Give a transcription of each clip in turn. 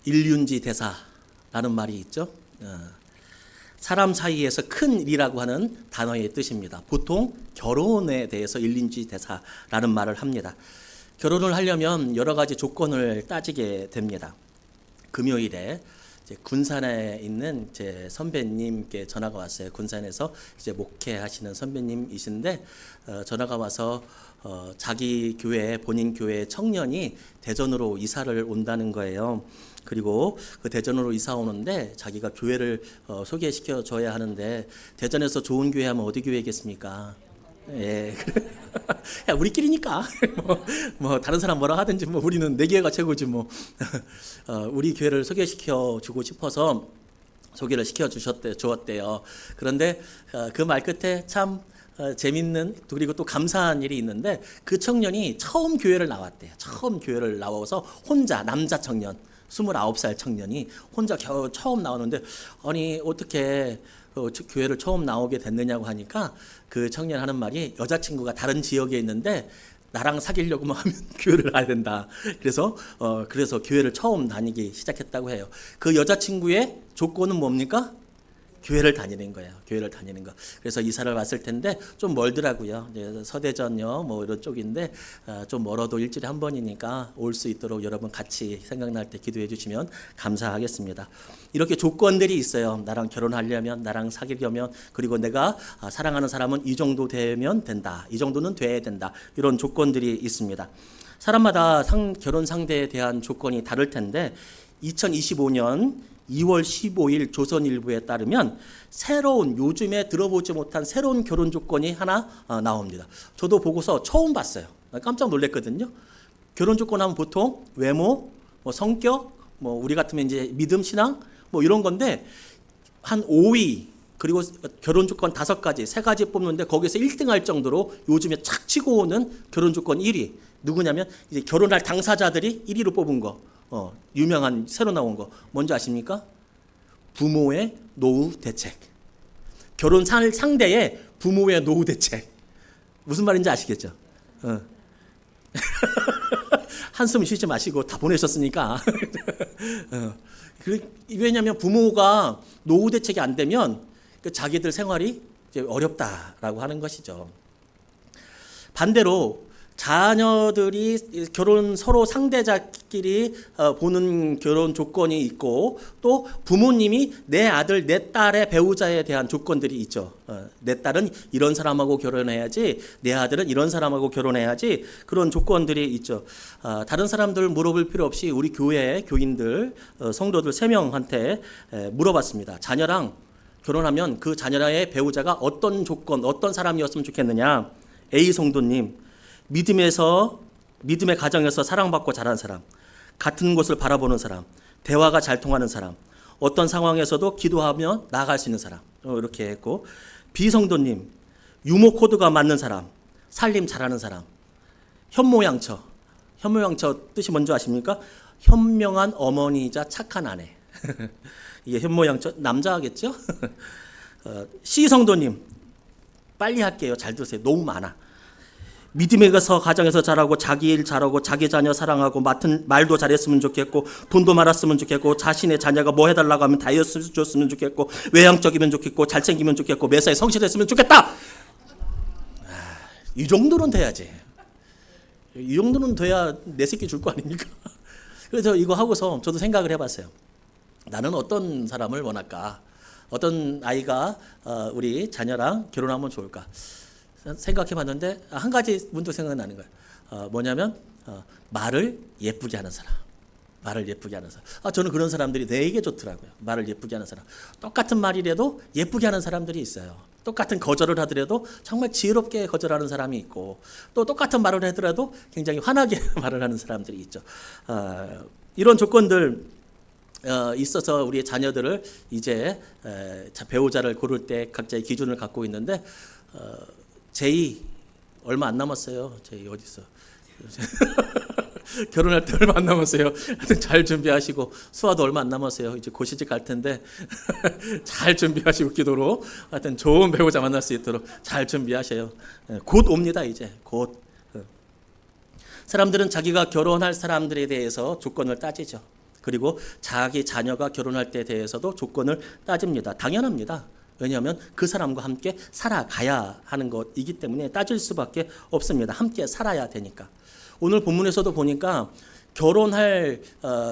일륜지 대사라는 말이 있죠. 사람 사이에서 큰 일이라고 하는 단어의 뜻입니다. 보통 결혼에 대해서 일륜지 대사라는 말을 합니다. 결혼을 하려면 여러 가지 조건을 따지게 됩니다. 금요일에 이제 군산에 있는 제 선배님께 전화가 왔어요. 군산에서 이제 목회하시는 선배님이신데 전화가 와서 자기 교회, 본인 교회 청년이 대전으로 이사를 온다는 거예요. 그리고 그 대전으로 이사 오는데 자기가 교회를 소개시켜 줘야 하는데, 대전에서 좋은 교회 하면 어디 교회겠습니까? 예, 야, 우리끼리니까 뭐 다른 사람 뭐라 하든지 뭐 우리는 내 교회가 최고지 뭐. 우리 교회를 소개시켜 주고 싶어서 소개를 시켜 주었대요. 그런데 그 말 끝에 참 재밌는, 그리고 또 감사한 일이 있는데, 그 청년이 처음 교회를 나왔대요. 처음 교회를 나와서 혼자, 남자 청년 29살 청년이 혼자 겨우 처음 나오는데, 아니 어떻게 교회를 처음 나오게 됐느냐고 하니까 그 청년 하는 말이, 여자친구가 다른 지역에 있는데 나랑 사귀려고만 하면 교회를 가야 된다. 그래서 교회를 처음 다니기 시작했다고 해요. 그 여자친구의 조건은 뭡니까? 교회를 다니는 거예요. 교회를 다니는 거. 그래서 이사를 왔을 텐데 좀 멀더라고요. 서대전요, 뭐 이런 쪽인데 좀 멀어도 일주일에 한 번이니까 올 수 있도록 여러분 같이 생각날 때 기도해 주시면 감사하겠습니다. 이렇게 조건들이 있어요. 나랑 결혼하려면, 나랑 사귀려면, 그리고 내가 사랑하는 사람은 이 정도 되면 된다. 이 정도는 돼야 된다. 이런 조건들이 있습니다. 사람마다 결혼 상대에 대한 조건이 다를 텐데, 2025년 2월 15일 조선일보에 따르면 새로운, 요즘에 들어보지 못한 새로운 결혼 조건이 하나 나옵니다. 저도 보고서 처음 봤어요. 깜짝 놀랐거든요. 결혼 조건 하면 보통 외모, 뭐 성격, 뭐 우리 같으면 이제 믿음, 신앙 뭐 이런 건데, 한 5위, 그리고 결혼 조건 5가지, 3가지 뽑는데 거기서 1등 할 정도로 요즘에 착 치고 오는 결혼 조건 1위. 누구냐면 이제 결혼할 당사자들이 1위로 뽑은 거. 유명한 새로 나온 거 뭔지 아십니까? 부모의 노후 대책. 결혼 상대의 부모의 노후 대책. 무슨 말인지 아시겠죠? 한숨 쉬지 마시고 다 보내셨으니까. 왜냐하면 부모가 노후 대책이 안 되면 자기들 생활이 이제 어렵다라고 하는 것이죠. 반대로 자녀들이 서로 상대자끼리 보는 결혼 조건이 있고, 또 부모님이 내 아들, 내 딸의 배우자에 대한 조건들이 있죠. 내 딸은 이런 사람하고 결혼해야지, 내 아들은 이런 사람하고 결혼해야지, 그런 조건들이 있죠. 다른 사람들 물어볼 필요 없이 우리 교회 교인들, 성도들 3명한테 물어봤습니다. 자녀랑 결혼하면 그 자녀의 배우자가 어떤 조건, 어떤 사람이었으면 좋겠느냐. A 성도님, 믿음의 가정에서 사랑받고 자란 사람, 같은 곳을 바라보는 사람, 대화가 잘 통하는 사람, 어떤 상황에서도 기도하며 나아갈 수 있는 사람, 이렇게 했고, 비성도님, 유머 코드가 맞는 사람, 살림 잘하는 사람, 현모양처 뜻이 뭔지 아십니까? 현명한 어머니이자 착한 아내. 이게 현모양처, 남자겠죠? C성도님, 빨리 할게요. 잘 들으세요. 너무 많아. 믿음에서 가정에서 자라고, 자기 일 잘하고, 자기 자녀 사랑하고, 맡은 말도 잘했으면 좋겠고, 돈도 많았으면 좋겠고, 자신의 자녀가 뭐 해달라고 하면 다 해줬으면 좋겠고, 외향적이면 좋겠고, 잘생기면 좋겠고, 매사에 성실했으면 좋겠다. 이 정도는 돼야지. 이 정도는 돼야 내 새끼 줄 거 아닙니까? 그래서 이거 하고서 저도 생각을 해봤어요. 나는 어떤 사람을 원할까? 어떤 아이가 우리 자녀랑 결혼하면 좋을까? 생각해봤는데 한 가지 문득 생각나는 거예요. 뭐냐면 말을 예쁘게 하는 사람. 말을 예쁘게 하는 사람. 저는 그런 사람들이 되게 좋더라고요. 말을 예쁘게 하는 사람. 똑같은 말이라도 예쁘게 하는 사람들이 있어요. 똑같은 거절을 하더라도 정말 지혜롭게 거절하는 사람이 있고, 또 똑같은 말을 하더라도 굉장히 환하게 말을 하는 사람들이 있죠. 이런 조건들 있어서 우리 자녀들을 이제 배우자를 고를 때 각자의 기준을 갖고 있는데, 제이 얼마 안 남았어요. 제이 어디 있어? 결혼할 때 얼마 안 남았어요. 하여튼 잘 준비하시고, 수아도 얼마 안 남았어요. 이제 곧 시집 갈 텐데 잘 준비하시고 기도로 하여튼 좋은 배우자 만날 수 있도록 잘 준비하셔요. 곧 옵니다. 이제 곧. 사람들은 자기가 결혼할 사람들에 대해서 조건을 따지죠. 그리고 자기 자녀가 결혼할 때에 대해서도 조건을 따집니다. 당연합니다. 왜냐하면 그 사람과 함께 살아가야 하는 것이기 때문에 따질 수밖에 없습니다. 함께 살아야 되니까. 오늘 본문에서도 보니까 결혼할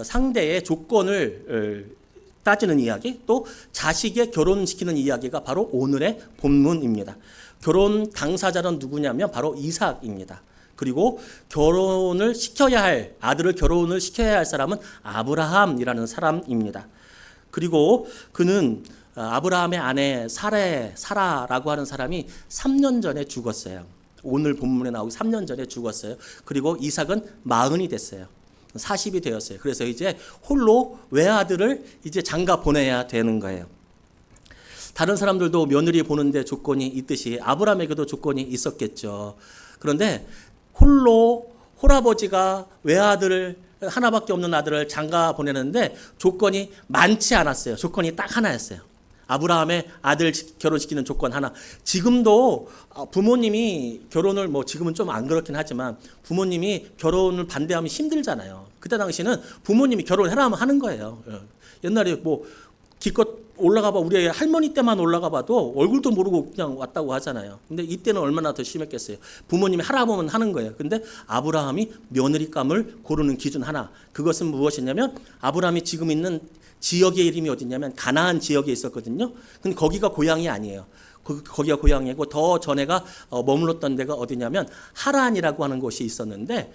상대의 조건을 따지는 이야기, 또 자식의 결혼시키는 이야기가 바로 오늘의 본문입니다. 결혼 당사자는 누구냐면 바로 이삭입니다. 그리고 결혼을 시켜야 할, 아들을 결혼을 시켜야 할 사람은 아브라함이라는 사람입니다. 그리고 그는 아브라함의 아내 사라라고 하는 사람이 3년 전에 죽었어요. 오늘 본문에 나오고 3년 전에 죽었어요. 그리고 이삭은 40이 됐어요. 40이 되었어요. 그래서 이제 홀로 외아들을 이제 장가 보내야 되는 거예요. 다른 사람들도 며느리 보는데 조건이 있듯이 아브라함에게도 조건이 있었겠죠. 그런데 홀로 홀아버지가 외아들을 하나밖에 없는 아들을 장가 보내는데 조건이 많지 않았어요. 조건이 딱 하나였어요. 아브라함의 아들 결혼시키는 조건 하나. 지금도 부모님이 결혼을 지금은 좀 안 그렇긴 하지만 부모님이 결혼을 반대하면 힘들잖아요. 그때 당시는 부모님이 결혼해라 하는 거예요. 옛날에 기껏 올라가봐, 우리 할머니 때만 올라가봐도 얼굴도 모르고 그냥 왔다고 하잖아요. 근데 이때는 얼마나 더 심했겠어요. 부모님이 하라 보면 하는 거예요. 근데 아브라함이 며느리감을 고르는 기준 하나, 그것은 무엇이냐면 아브라함이 지금 있는 지역의 이름이 어디냐면 가나안 지역에 있었거든요. 근데 거기가 고향이 아니에요. 거기가 고향이고 더 전에가 머물렀던 데가 어디냐면 하란이라고 하는 곳이 있었는데,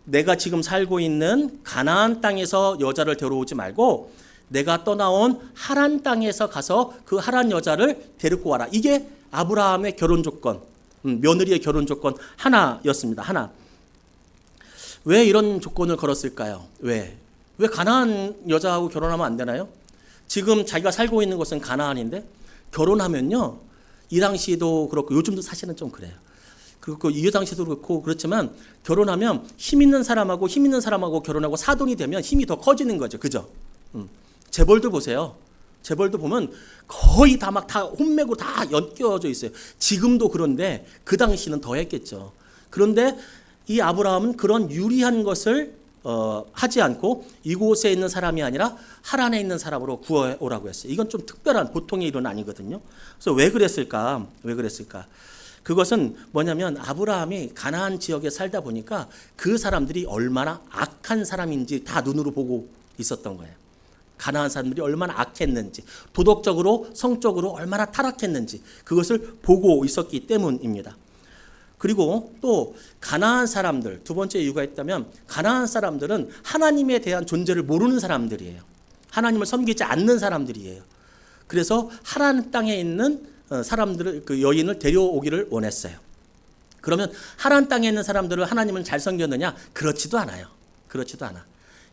내가 지금 살고 있는 가나안 땅에서 여자를 데려오지 말고 내가 떠나온 하란 땅에서 가서 그 하란 여자를 데리고 와라. 이게 아브라함의 결혼 조건, 며느리의 결혼 조건 하나였습니다. 하나. 왜 이런 조건을 걸었을까요? 왜 가나안 여자하고 결혼하면 안 되나요? 지금 자기가 살고 있는 곳은 가나안인데 결혼하면요, 이 당시도 그렇고 요즘도 사실은 좀 그래요. 그리고 이 당시도 그렇고 그렇지만 결혼하면 힘 있는 사람하고 결혼하고 사돈이 되면 힘이 더 커지는 거죠. 그죠? 재벌도 보세요. 재벌도 보면 거의 다 혼매고 다 엮여져 있어요. 지금도 그런데 그 당시는 더 했겠죠. 그런데 이 아브라함은 그런 유리한 것을 하지 않고 이곳에 있는 사람이 아니라 하란에 있는 사람으로 구해오라고 했어요. 이건 좀 특별한 보통의 일은 아니거든요. 그래서 왜 그랬을까? 그것은 뭐냐면 아브라함이 가나안 지역에 살다 보니까 그 사람들이 얼마나 악한 사람인지 다 눈으로 보고 있었던 거예요. 가나안 사람들이 얼마나 악했는지, 도덕적으로 성적으로 얼마나 타락했는지 그것을 보고 있었기 때문입니다. 그리고 또 가나안 사람들, 두 번째 이유가 있다면 가나안 사람들은 하나님에 대한 존재를 모르는 사람들이에요. 하나님을 섬기지 않는 사람들이에요. 그래서 하란 땅에 있는 사람들을, 그 여인을 데려오기를 원했어요. 그러면 하란 땅에 있는 사람들을 하나님은 잘 섬겼느냐? 그렇지도 않아요.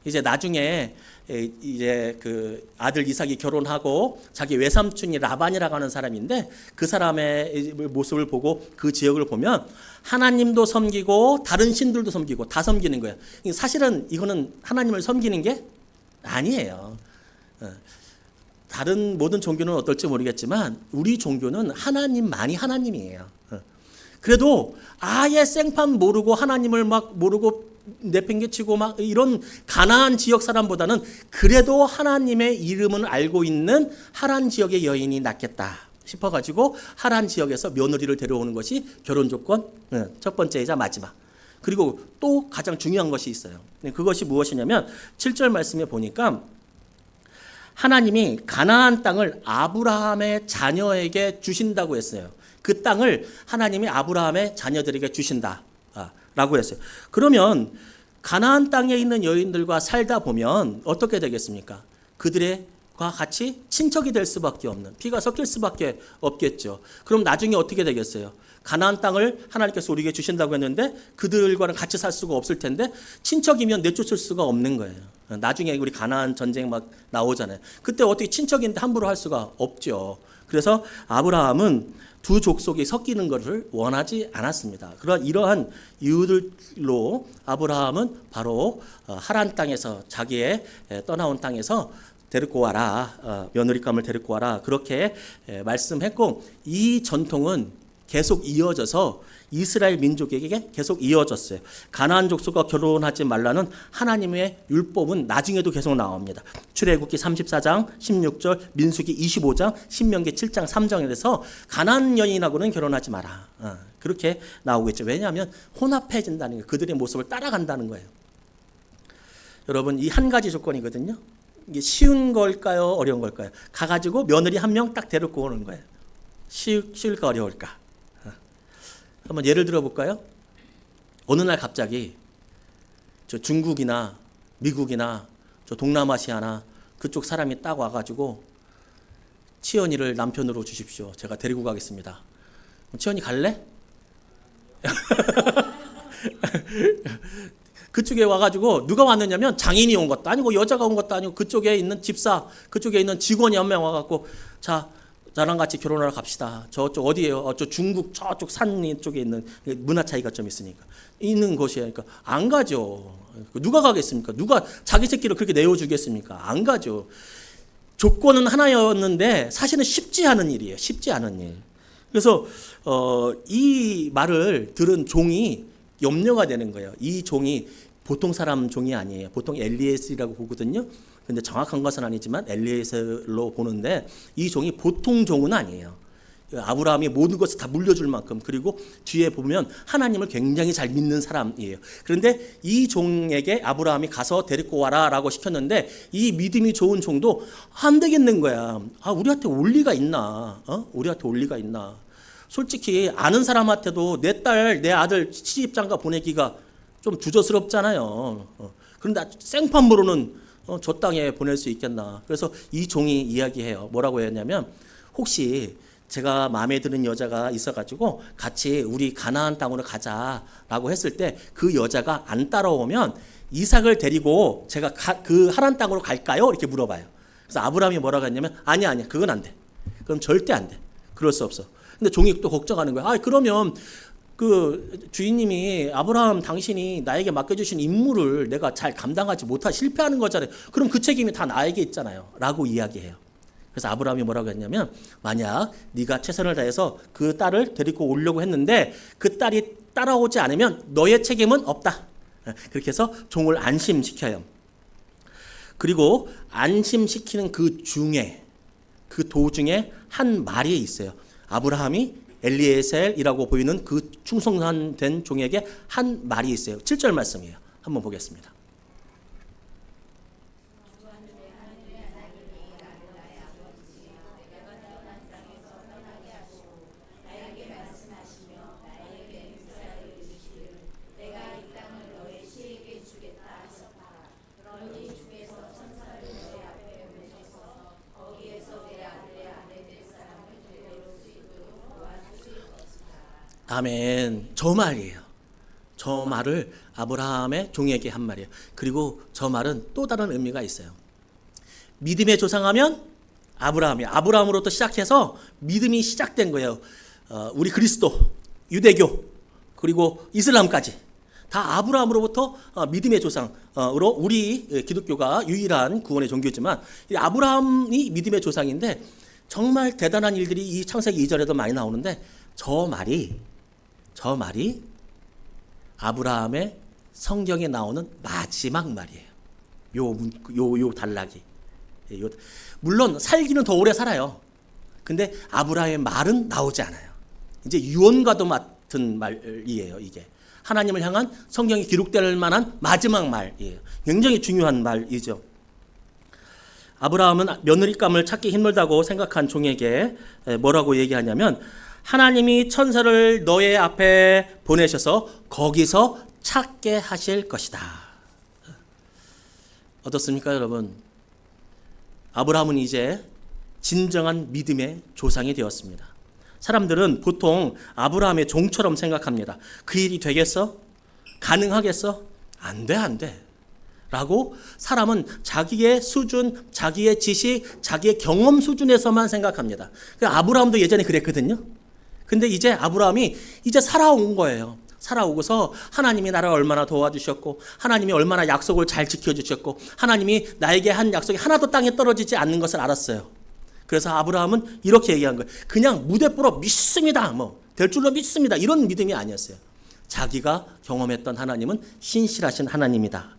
이제 나중에 이제 그 아들 이삭이 결혼하고 자기 외삼촌이 라반이라고 하는 사람인데 그 사람의 모습을 보고 그 지역을 보면 하나님도 섬기고 다른 신들도 섬기고 다 섬기는 거예요. 사실은 이거는 하나님을 섬기는 게 아니에요. 다른 모든 종교는 어떨지 모르겠지만 우리 종교는 하나님만이 하나님이에요. 그래도 아예 생판 모르고 하나님을 모르고 내팽개치고 이런 가나안 지역 사람보다는 그래도 하나님의 이름은 알고 있는 하란 지역의 여인이 낫겠다 싶어가지고 하란 지역에서 며느리를 데려오는 것이 결혼 조건 첫 번째이자 마지막. 그리고 또 가장 중요한 것이 있어요. 그것이 무엇이냐면 7절 말씀에 보니까 하나님이 가나안 땅을 아브라함의 자녀에게 주신다고 했어요. 그 땅을 하나님이 아브라함의 자녀들에게 주신다 라고 했어요. 그러면 가나안 땅에 있는 여인들과 살다 보면 어떻게 되겠습니까? 그들과 같이 친척이 될 수밖에 없는, 피가 섞일 수밖에 없겠죠. 그럼 나중에 어떻게 되겠어요? 가나안 땅을 하나님께서 우리에게 주신다고 했는데 그들과는 같이 살 수가 없을 텐데 친척이면 내쫓을 수가 없는 거예요. 나중에 우리 가나안 전쟁 막 나오잖아요. 그때 어떻게 친척인데 함부로 할 수가 없죠. 그래서 아브라함은 두 족속이 섞이는 것을 원하지 않았습니다. 이러한 이유들로 아브라함은 바로 하란 땅에서 자기의 떠나온 땅에서 데리고 와라, 며느리감을 데리고 와라 그렇게 말씀했고, 이 전통은 계속 이어져서 이스라엘 민족에게 계속 이어졌어요. 가나안 족속과 결혼하지 말라는 하나님의 율법은 나중에도 계속 나옵니다. 출애굽기 34장 16절, 민수기 25장, 신명기 7장 3장에서 가나안 여인하고는 결혼하지 마라. 그렇게 나오겠죠. 왜냐하면 혼합해진다는 거예요. 그들의 모습을 따라간다는 거예요. 여러분, 이 한 가지 조건이거든요. 이게 쉬운 걸까요? 어려운 걸까요? 가가지고 며느리 한 명 딱 데리고 오는 거예요. 쉬울까 어려울까? 한번 예를 들어 볼까요? 어느 날 갑자기 저 중국이나 미국이나 저 동남아시아나 그쪽 사람이 딱 와가지고 치연이를 남편으로 주십시오. 제가 데리고 가겠습니다. 치연이 갈래? 그쪽에 와가지고 누가 왔느냐면 장인이 온 것도 아니고 여자가 온 것도 아니고 그쪽에 있는 집사, 그쪽에 있는 직원이 한 명 와갖고 자, 나랑 같이 결혼하러 갑시다. 저쪽 어디예요? 저 중국 저쪽 산 쪽에 있는, 문화 차이가 좀 있으니까 있는 곳이니까 안 가죠. 누가 가겠습니까? 누가 자기 새끼를 그렇게 내어주겠습니까? 안 가죠. 조건은 하나였는데 사실은 쉽지 않은 일이에요. 쉽지 않은 일. 그래서 이 말을 들은 종이 염려가 되는 거예요. 이 종이 보통 사람 종이 아니에요. 보통 엘리에셀이라고 보거든요. 근데 정확한 것은 아니지만 엘리에셀로 보는데 이 종이 보통 종은 아니에요. 아브라함이 모든 것을 다 물려줄 만큼, 그리고 뒤에 보면 하나님을 굉장히 잘 믿는 사람이에요. 그런데 이 종에게 아브라함이 가서 데리고 와라 라고 시켰는데 이 믿음이 좋은 종도 안 되겠는 거야. 우리한테 올 리가 있나? 우리한테 올 리가 있나? 솔직히 아는 사람한테도 내 딸, 내 아들 시집장가 보내기가 좀 주저스럽잖아요. 그런데 생판으로는 저 땅에 보낼 수 있겠나. 그래서 이 종이 이야기해요. 뭐라고 했냐면, 혹시 제가 마음에 드는 여자가 있어가지고 같이 우리 가나안 땅으로 가자라고 했을 때 그 여자가 안 따라오면 이삭을 데리고 제가 그 하란 땅으로 갈까요? 이렇게 물어봐요. 그래서 아브라함이 뭐라고 했냐면, 아니야, 그건 안 돼. 그럼 절대 안 돼. 그럴 수 없어. 근데 종이 또 걱정하는 거야. 그러면 그 주인님이 아브라함 당신이 나에게 맡겨주신 임무를 내가 잘 감당하지 못하 실패하는 거잖아요. 그럼 그 책임이 다 나에게 있잖아요. 라고 이야기해요. 그래서 아브라함이 뭐라고 했냐면, 만약 네가 최선을 다해서 그 딸을 데리고 오려고 했는데 그 딸이 따라오지 않으면 너의 책임은 없다. 그렇게 해서 종을 안심시켜요. 그리고 안심시키는 그 도중에 한 말이 있어요. 아브라함이 엘리에셀이라고 보이는 그 충성된 종에게 한 말이 있어요. 7절 말씀이에요. 한번 보겠습니다. 아멘. 저 말이에요. 저 말을 아브라함의 종에게 한 말이에요. 그리고 저 말은 또 다른 의미가 있어요. 믿음의 조상하면 아브라함으로부터 시작해서 믿음이 시작된 거예요. 우리 그리스도, 유대교, 그리고 이슬람까지 다 아브라함으로부터 믿음의 조상으로, 우리 기독교가 유일한 구원의 종교지만 아브라함이 믿음의 조상인데, 정말 대단한 일들이 이 창세기 2절에도 많이 나오는데 저 말이 아브라함의 성경에 나오는 마지막 말이에요. 요 단락이. 물론 살기는 더 오래 살아요. 근데 아브라함의 말은 나오지 않아요. 이제 유언과도 같은 말이에요. 이게 하나님을 향한 성경이 기록될 만한 마지막 말이에요. 굉장히 중요한 말이죠. 아브라함은 며느리감을 찾기 힘들다고 생각한 종에게 뭐라고 얘기하냐면, 하나님이 천사를 너의 앞에 보내셔서 거기서 찾게 하실 것이다. 어떻습니까, 여러분? 아브라함은 이제 진정한 믿음의 조상이 되었습니다. 사람들은 보통 아브라함의 종처럼 생각합니다. 그 일이 되겠어? 가능하겠어? 안 돼. 라고 사람은 자기의 수준, 자기의 지식, 자기의 경험 수준에서만 생각합니다. 아브라함도 예전에 그랬거든요. 근데 이제 아브라함이 이제 살아온 거예요. 살아오고서 하나님이 나를 얼마나 도와주셨고, 하나님이 얼마나 약속을 잘 지켜주셨고, 하나님이 나에게 한 약속이 하나도 땅에 떨어지지 않는 것을 알았어요. 그래서 아브라함은 이렇게 얘기한 거예요. 그냥 무대뽀로 믿습니다. 될 줄로 믿습니다. 이런 믿음이 아니었어요. 자기가 경험했던 하나님은 신실하신 하나님이다.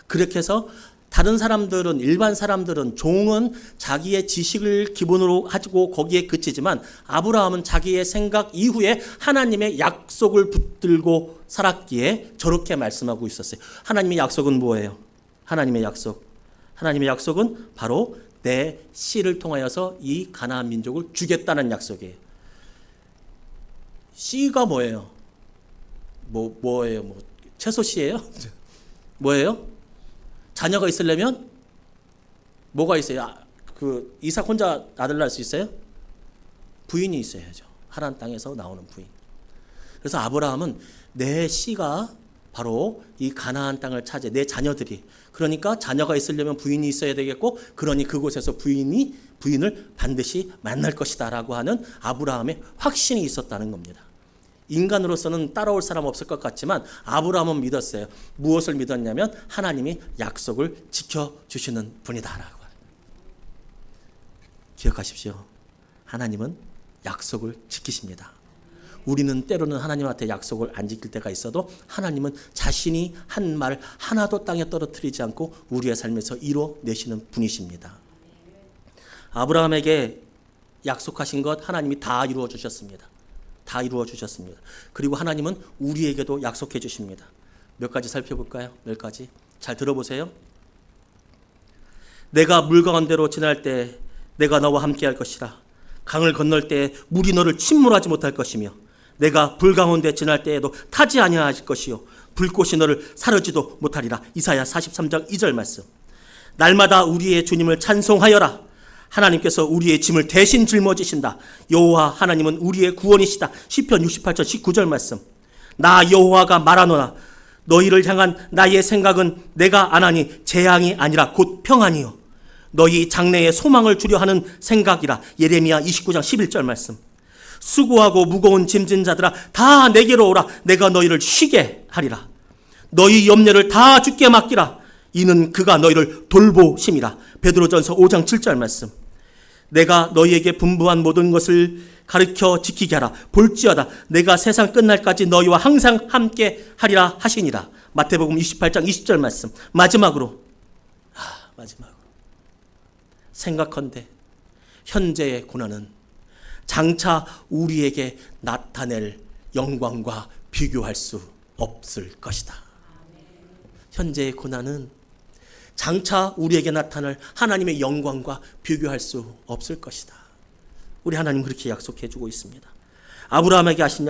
그렇게 해서 다른 사람들은, 일반 사람들은, 종은 자기의 지식을 기본으로 가지고 거기에 그치지만 아브라함은 자기의 생각 이후에 하나님의 약속을 붙들고 살았기에 저렇게 말씀하고 있었어요. 하나님의 약속은 뭐예요? 하나님의 약속. 하나님의 약속은 바로 내 씨를 통하여서 이 가나안 민족을 주겠다는 약속이에요. 씨가 뭐예요? 뭐예요? 채소 씨예요? 뭐예요? 자녀가 있으려면 뭐가 있어요? 그 이삭 혼자 아들 낳을 수 있어요? 부인이 있어야죠. 하나님 땅에서 나오는 부인. 그래서 아브라함은 내 씨가 바로 이 가나안 땅을 차지해, 내 자녀들이. 그러니까 자녀가 있으려면 부인이 있어야 되겠고, 그러니 그곳에서 부인을 반드시 만날 것이다 라고 하는 아브라함의 확신이 있었다는 겁니다. 인간으로서는 따라올 사람 없을 것 같지만 아브라함은 믿었어요. 무엇을 믿었냐면 하나님이 약속을 지켜주시는 분이다라고. 기억하십시오. 하나님은 약속을 지키십니다. 우리는 때로는 하나님한테 약속을 안 지킬 때가 있어도 하나님은 자신이 한 말 하나도 땅에 떨어뜨리지 않고 우리의 삶에서 이뤄내시는 분이십니다. 아브라함에게 약속하신 것 하나님이 다 이루어 주셨습니다. 다 이루어 주셨습니다. 그리고 하나님은 우리에게도 약속해 주십니다. 몇 가지 살펴볼까요? 몇 가지. 잘 들어보세요. 내가 물 가운데로 지날 때 내가 너와 함께 할 것이라. 강을 건널 때 물이 너를 침몰하지 못할 것이며 내가 불 가운데 지날 때에도 타지 아니할 것이요 불꽃이 너를 사르지도 못하리라. 이사야 43장 2절 말씀. 날마다 우리의 주님을 찬송하여라. 하나님께서 우리의 짐을 대신 짊어지신다. 여호와 하나님은 우리의 구원이시다. 시편 68편 19절 말씀. 나 여호와가 말하노라. 너희를 향한 나의 생각은 내가 안 하니 재앙이 아니라 곧 평안이요 너희 장래에 소망을 주려 하는 생각이라. 예레미야 29장 11절 말씀. 수고하고 무거운 짐진 자들아 다 내게로 오라. 내가 너희를 쉬게 하리라. 너희 염려를 다 주께 맡기라. 이는 그가 너희를 돌보심이라. 베드로전서 5장 7절 말씀. 내가 너희에게 분부한 모든 것을 가르쳐 지키게 하라. 볼지어다 내가 세상 끝날까지 너희와 항상 함께 하리라 하시니라. 마태복음 28장 20절 말씀. 마지막으로 생각컨대 현재의 고난은 장차 우리에게 나타낼 영광과 비교할 수 없을 것이다. 현재의 고난은 장차 우리에게 나타날 하나님의 영광과 비교할 수 없을 것이다. 우리 하나님 그렇게 약속해 주고 있습니다. 아브라함에게 하신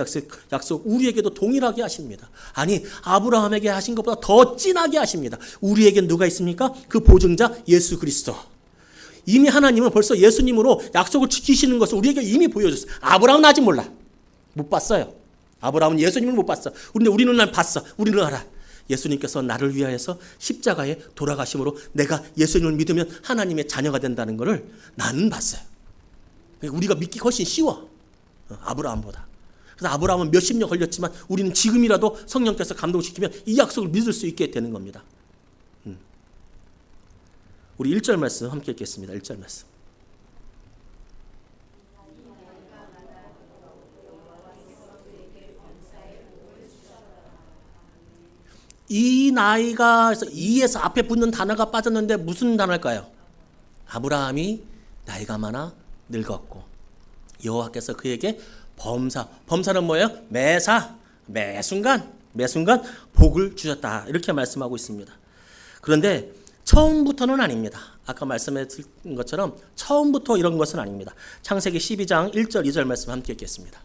약속 우리에게도 동일하게 하십니다. 아니 아브라함에게 하신 것보다 더 진하게 하십니다. 우리에겐 누가 있습니까? 그 보증자 예수 그리스도. 이미 하나님은 벌써 예수님으로 약속을 지키시는 것을 우리에게 이미 보여줬어요. 아브라함은 아직 몰라. 못 봤어요. 아브라함은 예수님을 못 봤어. 근데 우리는 날 봤어. 우리는 알아. 예수님께서 나를 위하여서 십자가에 돌아가심으로 내가 예수님을 믿으면 하나님의 자녀가 된다는 것을 나는 봤어요. 우리가 믿기 훨씬 쉬워. 아브라함보다. 그래서 아브라함은 몇십 년 걸렸지만 우리는 지금이라도 성령께서 감동시키면 이 약속을 믿을 수 있게 되는 겁니다. 우리 1절 말씀 함께 읽겠습니다. 1절 말씀. 이 나이가 이에서 앞에 붙는 단어가 빠졌는데 무슨 단어일까요? 아브라함이 나이가 많아 늙었고 여호와께서 그에게 범사는 뭐예요? 매순간 복을 주셨다. 이렇게 말씀하고 있습니다. 그런데 처음부터는 아닙니다. 아까 말씀드린 것처럼 처음부터 이런 것은 아닙니다. 창세기 12장 1절 2절 말씀 함께 읽겠습니다.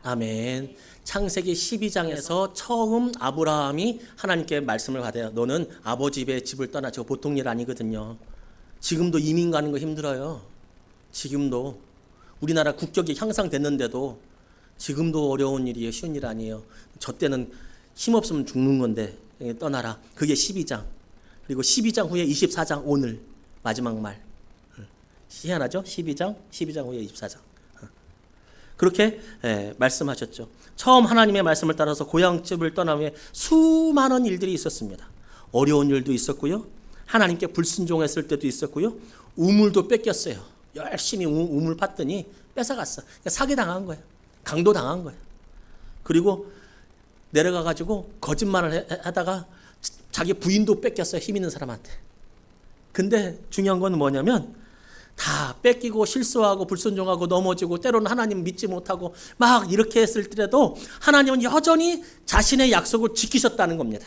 아멘. 창세기 12장에서 처음 아브라함이 하나님께 말씀을 받아요. 너는 아버지 집의 집을 떠나. 저 보통 일 아니거든요. 지금도 이민 가는 거 힘들어요. 지금도 우리나라 국격이 향상됐는데도 지금도 어려운 일이에요. 쉬운 일 아니에요. 저 때는 힘없으면 죽는 건데 떠나라. 그게 12장. 그리고 12장 후에 24장 오늘 마지막 말. 희한하죠? 12장 후에 24장. 그렇게 말씀하셨죠. 처음 하나님의 말씀을 따라서 고향집을 떠난 후에 수많은 일들이 있었습니다. 어려운 일도 있었고요. 하나님께 불순종했을 때도 있었고요. 우물도 뺏겼어요. 열심히 우물 팠더니 뺏어갔어. 그러니까 사기당한 거예요. 강도당한 거예요. 그리고 내려가가지고 거짓말을 하다가 자기 부인도 뺏겼어요. 힘 있는 사람한테. 근데 중요한 건 뭐냐면 다 뺏기고 실수하고 불순종하고 넘어지고 때로는 하나님 믿지 못하고 막 이렇게 했을 때라도 하나님은 여전히 자신의 약속을 지키셨다는 겁니다.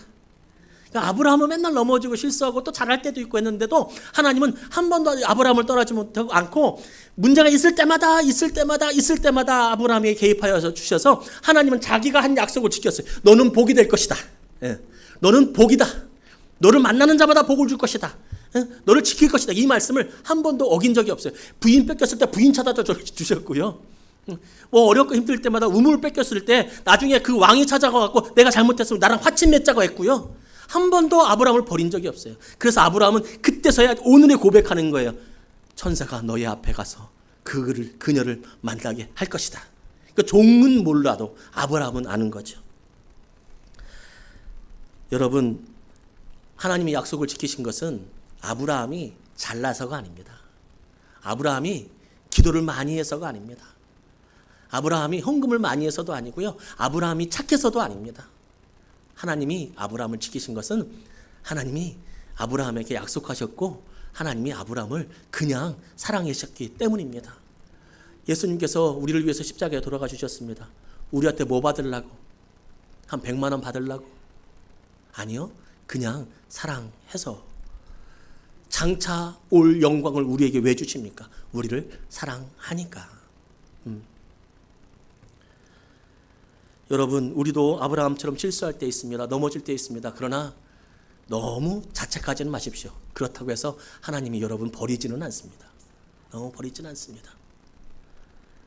그러니까 아브라함은 맨날 넘어지고 실수하고 또 잘할 때도 있고 했는데도 하나님은 한 번도 아브라함을 떠나지 못하고 않고 문제가 있을 때마다 아브라함에게 개입하여 주셔서 하나님은 자기가 한 약속을 지켰어요. 너는 복이 될 것이다. 너는 복이다. 너를 만나는 자마다 복을 줄 것이다. 너를 지킬 것이다. 이 말씀을 한 번도 어긴 적이 없어요. 부인 뺏겼을 때 부인 찾아다 주셨고요. 뭐 어렵고 힘들 때마다 우물을 뺏겼을 때 나중에 그 왕이 찾아가고 내가 잘못했으면 나랑 화친 맺자고 했고요. 한 번도 아브라함을 버린 적이 없어요. 그래서 아브라함은 그때서야 오늘의 고백하는 거예요. 천사가 너희 앞에 가서 그녀를 만나게 할 것이다. 그러니까 종은 몰라도 아브라함은 아는 거죠. 여러분, 하나님이 약속을 지키신 것은 아브라함이 잘나서가 아닙니다. 아브라함이 기도를 많이 해서가 아닙니다. 아브라함이 헌금을 많이 해서도 아니고요. 아브라함이 착해서도 아닙니다. 하나님이 아브라함을 지키신 것은 하나님이 아브라함에게 약속하셨고 하나님이 아브라함을 그냥 사랑하셨기 때문입니다. 예수님께서 우리를 위해서 십자가에 돌아가 주셨습니다. 우리한테 뭐 받으려고? 한 100만 원 받으려고? 아니요. 그냥 사랑해서. 장차 올 영광을 우리에게 왜 주십니까? 우리를 사랑하니까. 여러분, 우리도 아브라함처럼 실수할 때 있습니다. 넘어질 때 있습니다. 그러나 너무 자책하지는 마십시오. 그렇다고 해서 하나님이 여러분 버리지는 않습니다. 너무 버리지는 않습니다.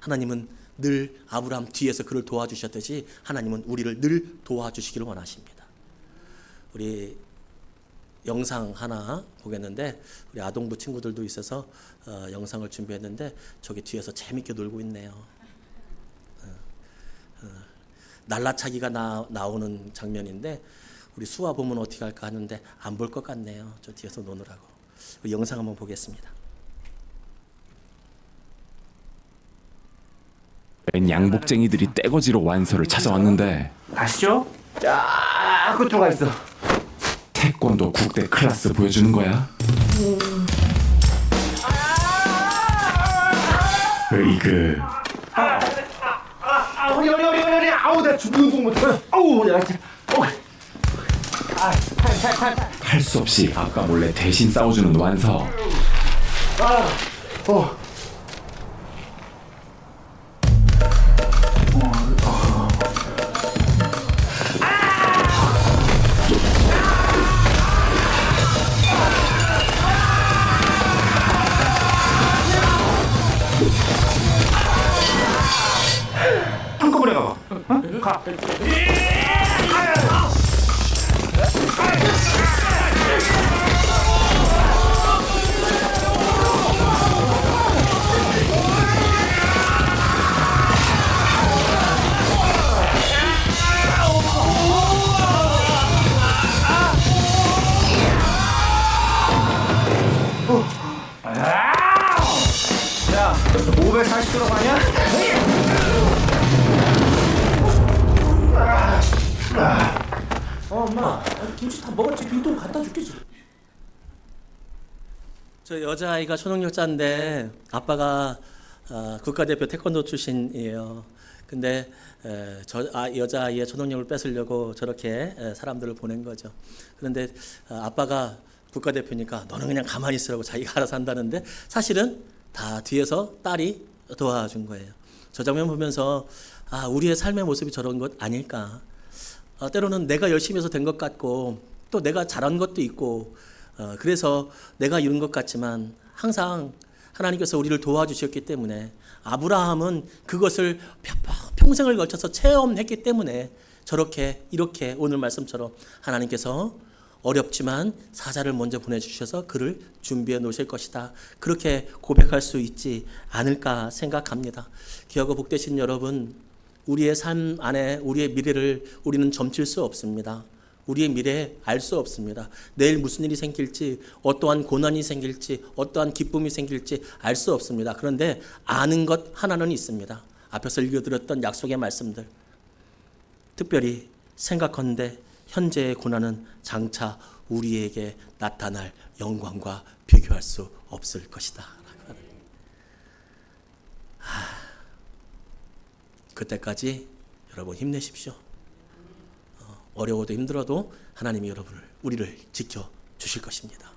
하나님은 늘 아브라함 뒤에서 그를 도와주셨듯이 하나님은 우리를 늘 도와주시기를 원하십니다. 우리 영상 하나 보겠는데 우리 아동부 친구들도 있어서 영상을 준비했는데 저기 뒤에서 재밌게 놀고 있네요. 날라차기가 나오는 장면인데 우리 수아 보면 어떻게 할까 하는데 안 볼 것 같네요. 저 뒤에서 노느라고. 우리 영상 한번 보겠습니다. 양복쟁이들이 떼거지로 완서를 찾아왔는데 가시죠. 쫙 끝으로 가 있어. 태권도 국대 클래스 보여주는 거야. 으이그. 허리. 아우, 나 준비 운동 못해. 아우, 야, 할 수 없이 아빠 몰래 대신 싸워주는 완서. 한꺼번에 가봐. 가. 야, 540 들어가냐? 엄마, 김치 다 먹었지. 빈통 갖다 줄게지. 저 여자아이가 초능력자인데 아빠가 국가대표 태권도 출신이에요. 근데 여자아이의 초능력을 뺏으려고 저렇게 사람들을 보낸 거죠. 그런데 아빠가 국가대표니까 너는 그냥 가만히 있으라고 자기가 알아서 한다는데 사실은 다 뒤에서 딸이 도와준 거예요. 저 장면 보면서 우리의 삶의 모습이 저런 것 아닐까. 때로는 내가 열심히 해서 된 것 같고 또 내가 잘한 것도 있고 그래서 내가 이룬 것 같지만 항상 하나님께서 우리를 도와주셨기 때문에 아브라함은 그것을 평생을 걸쳐서 체험했기 때문에 저렇게 이렇게 오늘 말씀처럼 하나님께서 어렵지만 사자를 먼저 보내주셔서 그를 준비해 놓으실 것이다. 그렇게 고백할 수 있지 않을까 생각합니다. 귀하고 복되신 여러분, 우리의 삶 안에 우리의 미래를 우리는 점칠 수 없습니다. 우리의 미래에 알 수 없습니다. 내일 무슨 일이 생길지, 어떠한 고난이 생길지, 어떠한 기쁨이 생길지 알 수 없습니다. 그런데 아는 것 하나는 있습니다. 앞에서 읽어드렸던 약속의 말씀들, 특별히 생각컨대 현재의 고난은 장차 우리에게 나타날 영광과 비교할 수 없을 것이다. 그때까지 여러분 힘내십시오. 어려워도 힘들어도 하나님이 우리를 지켜 주실 것입니다.